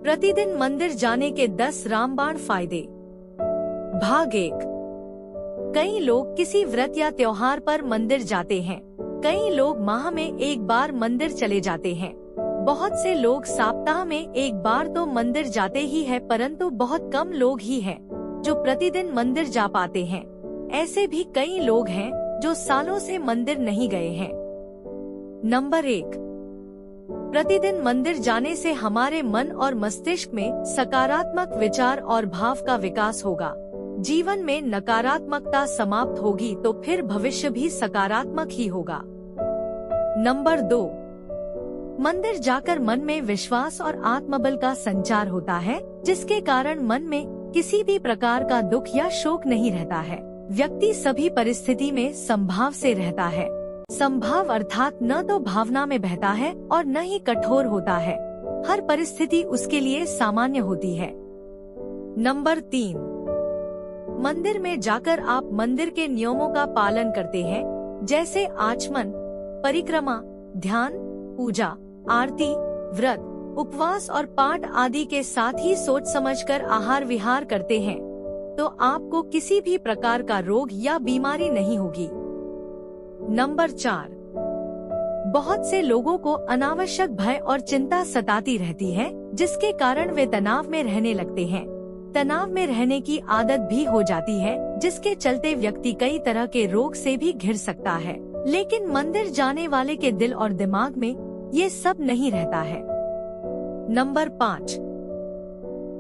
प्रतिदिन मंदिर जाने के 10 रामबाण फायदे। भाग 1। कई लोग किसी व्रत या त्योहार पर मंदिर जाते हैं। कई लोग माह में एक बार मंदिर चले जाते हैं। बहुत से लोग सप्ताह में एक बार तो मंदिर जाते ही है, परंतु बहुत कम लोग ही हैं जो प्रतिदिन मंदिर जा पाते हैं। ऐसे भी कई लोग हैं जो सालों से मंदिर नहीं गए हैं। नंबर 1। प्रतिदिन मंदिर जाने से हमारे मन और मस्तिष्क में सकारात्मक विचार और भाव का विकास होगा। जीवन में नकारात्मकता समाप्त होगी तो फिर भविष्य भी सकारात्मक ही होगा। नंबर 2। मंदिर जाकर मन में विश्वास और आत्मबल का संचार होता है, जिसके कारण मन में किसी भी प्रकार का दुख या शोक नहीं रहता है। व्यक्ति सभी परिस्थिति में संभाव से रहता है। संभाव अर्थात न तो भावना में बहता है और न ही कठोर होता है। हर परिस्थिति उसके लिए सामान्य होती है। नंबर 3। मंदिर में जाकर आप मंदिर के नियमों का पालन करते हैं, जैसे आचमन, परिक्रमा, ध्यान, पूजा, आरती, व्रत, उपवास और पाठ आदि के साथ ही सोच समझकर आहार विहार करते हैं, तो आपको किसी भी प्रकार का रोग या बीमारी नहीं होगी। नंबर 4। बहुत से लोगों को अनावश्यक भय और चिंता सताती रहती है, जिसके कारण वे तनाव में रहने लगते हैं। तनाव में रहने की आदत भी हो जाती है, जिसके चलते व्यक्ति कई तरह के रोग से भी घिर सकता है। लेकिन मंदिर जाने वाले के दिल और दिमाग में ये सब नहीं रहता है। नंबर 5।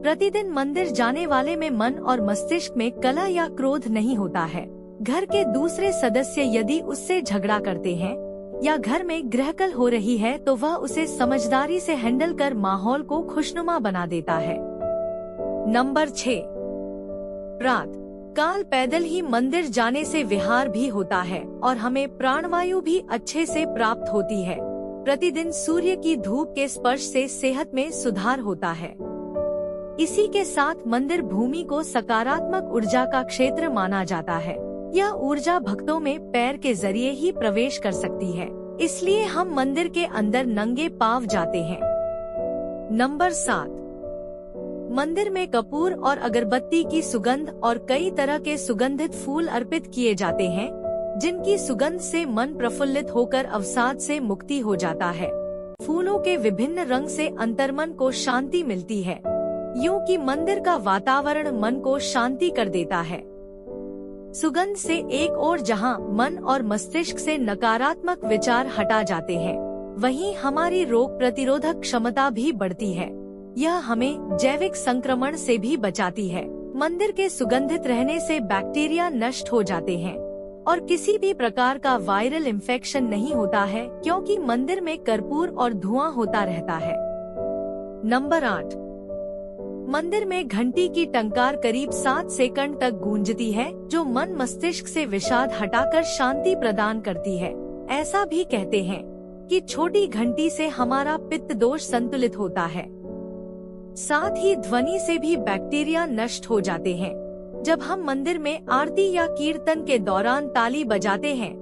प्रतिदिन मंदिर जाने वाले में मन और मस्तिष्क में कलह या क्रोध नहीं होता है। घर के दूसरे सदस्य यदि उससे झगड़ा करते हैं या घर में गृहकलह हो रही है, तो वह उसे समझदारी से हैंडल कर माहौल को खुशनुमा बना देता है। नंबर 6। प्रातः काल पैदल ही मंदिर जाने से विहार भी होता है और हमें प्राणवायु भी अच्छे से प्राप्त होती है। प्रतिदिन सूर्य की धूप के स्पर्श से सेहत में सुधार होता है। इसी के साथ मंदिर भूमि को सकारात्मक ऊर्जा का क्षेत्र माना जाता है। यह ऊर्जा भक्तों में पैर के जरिए ही प्रवेश कर सकती है, इसलिए हम मंदिर के अंदर नंगे पांव जाते हैं। नंबर 7। मंदिर में कपूर और अगरबत्ती की सुगंध और कई तरह के सुगंधित फूल अर्पित किए जाते हैं, जिनकी सुगंध से मन प्रफुल्लित होकर अवसाद से मुक्ति हो जाता है। फूलों के विभिन्न रंग से अंतर्मन को शांति मिलती है। यूं कि मंदिर का वातावरण मन को शांति कर देता है। सुगंध से एक ओर जहां मन और मस्तिष्क से नकारात्मक विचार हटा जाते हैं, वहीं हमारी रोग प्रतिरोधक क्षमता भी बढ़ती है। यह हमें जैविक संक्रमण से भी बचाती है। मंदिर के सुगंधित रहने से बैक्टीरिया नष्ट हो जाते हैं और किसी भी प्रकार का वायरल इन्फेक्शन नहीं होता है, क्योंकि मंदिर में कर्पूर और धुआं होता रहता है। नंबर 8। मंदिर में घंटी की टंकार करीब 7 सेकंड तक गूंजती है, जो मन मस्तिष्क से विषाद हटाकर शांति प्रदान करती है। ऐसा भी कहते हैं कि छोटी घंटी से हमारा पित्त दोष संतुलित होता है। साथ ही ध्वनि से भी बैक्टीरिया नष्ट हो जाते हैं। जब हम मंदिर में आरती या कीर्तन के दौरान ताली बजाते हैं,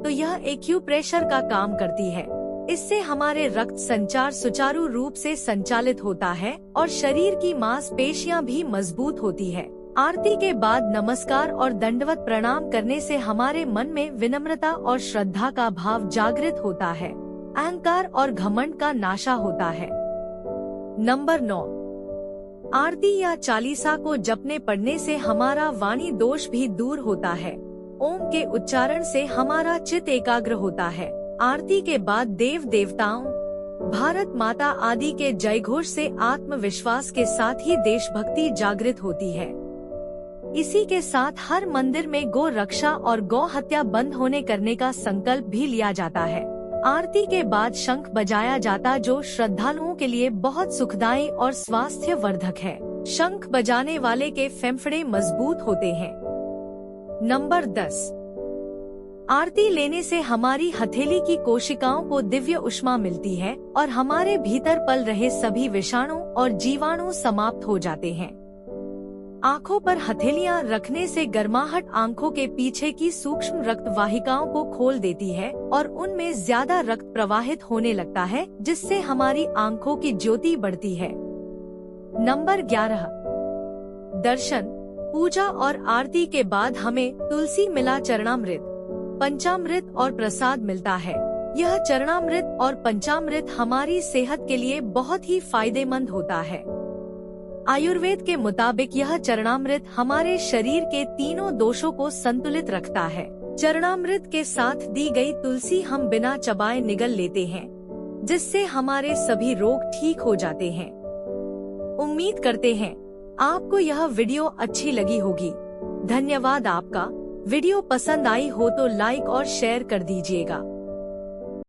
तो यह एक्यूप्रेशर का काम करती है। इससे हमारे रक्त संचार सुचारू रूप से संचालित होता है और शरीर की मांसपेशियां भी मजबूत होती है। आरती के बाद नमस्कार और दंडवत प्रणाम करने से हमारे मन में विनम्रता और श्रद्धा का भाव जागृत होता है। अहंकार और घमंड का नाशा होता है। नंबर 9। आरती या चालीसा को जपने पढ़ने से हमारा वाणी दोष भी दूर होता है। ओम के उच्चारण से हमारा चित्त एकाग्र होता है। आरती के बाद देव देवताओं, भारत माता आदि के जयघोष से आत्मविश्वास के साथ ही देशभक्ति जागृत होती है। इसी के साथ हर मंदिर में गौ रक्षा और गौ हत्या बंद होने करने का संकल्प भी लिया जाता है। आरती के बाद शंख बजाया जाता, जो श्रद्धालुओं के लिए बहुत सुखदायी और स्वास्थ्य वर्धक है। शंख बजाने वाले के फेफड़े मजबूत होते हैं। नंबर 10। आरती लेने से हमारी हथेली की कोशिकाओं को दिव्य ऊष्मा मिलती है और हमारे भीतर पल रहे सभी विषाणु और जीवाणु समाप्त हो जाते हैं। आँखों पर हथेलियां रखने से गर्माहट आँखों के पीछे की सूक्ष्म रक्त वाहिकाओं को खोल देती है और उनमें ज्यादा रक्त प्रवाहित होने लगता है, जिससे हमारी आँखों की ज्योति बढ़ती है। नंबर 11, दर्शन, पूजा और आरती के बाद हमें तुलसी मिला चरणामृत, पंचामृत और प्रसाद मिलता है। यह चरणामृत और पंचामृत हमारी सेहत के लिए बहुत ही फायदेमंद होता है। आयुर्वेद के मुताबिक यह चरणामृत हमारे शरीर के तीनों दोषों को संतुलित रखता है। चरणामृत के साथ दी गई तुलसी हम बिना चबाए निगल लेते हैं, जिससे हमारे सभी रोग ठीक हो जाते हैं। उम्मीद करते हैं आपको यह वीडियो अच्छी लगी होगी। धन्यवाद आपका। वीडियो पसंद आई हो तो लाइक और शेयर कर दीजिएगा।